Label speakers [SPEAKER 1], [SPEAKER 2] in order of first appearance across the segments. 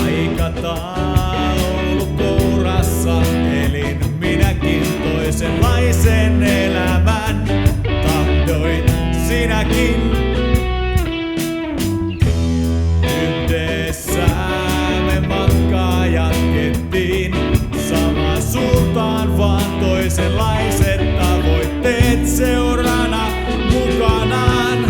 [SPEAKER 1] Aikataulukourassa elin minäkin toisenlaisen elämän. Tahdoit sinäkin. Yhdessä me matkaa jatkettiin samaan suuntaan, vaan toisenlaiset tavoitteet seurana mukanaan.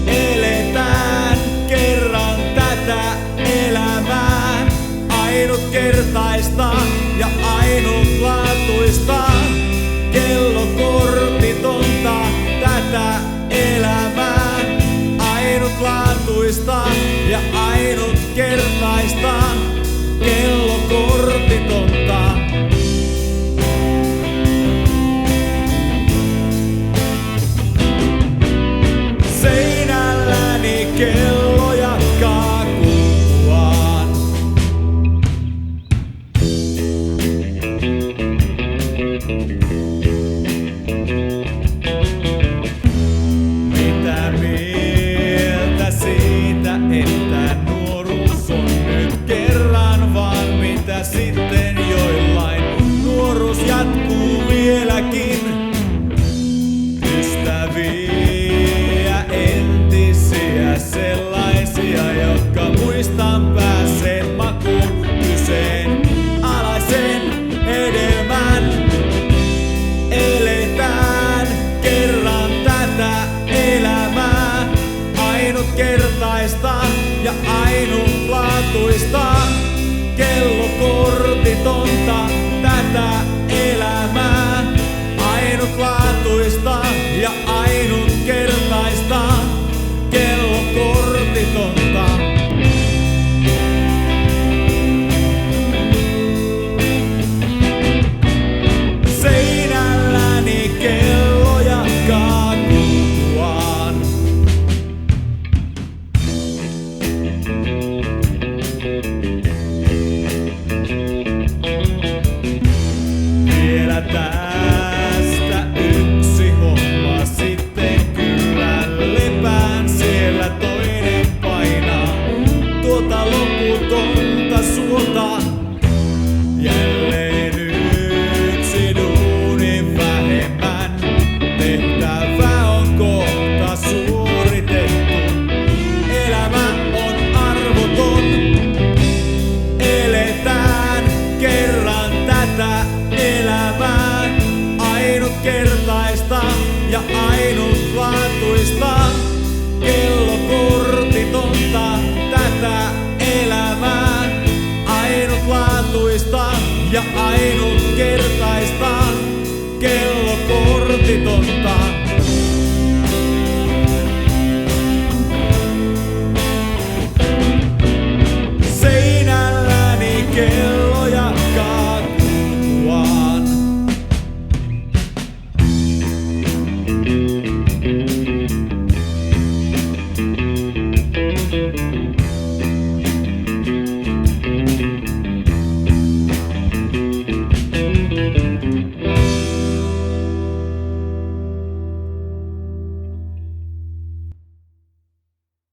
[SPEAKER 1] Eletään kerran tätä elämää, ainutkertaista ja ainutlaatuista, kellokortitonta tätä elämää, ainutlaatuista ja ainutkertaista, kellokortitonta. Seinälläni kello jatkaa kuluaan. Mitä mieltä siitä, että nuoruus on nyt kerran, vaan mitä sitten joillain nuoruus jatkuu vieläkin? Ystäviä entisiä, sellaisia, jotka muistan päässeet makuun kyseenalaisen hedelmän. Eletään kerran tätä elämää, ainutkertaista ja ainutlaatuista, kellokortitonta tätä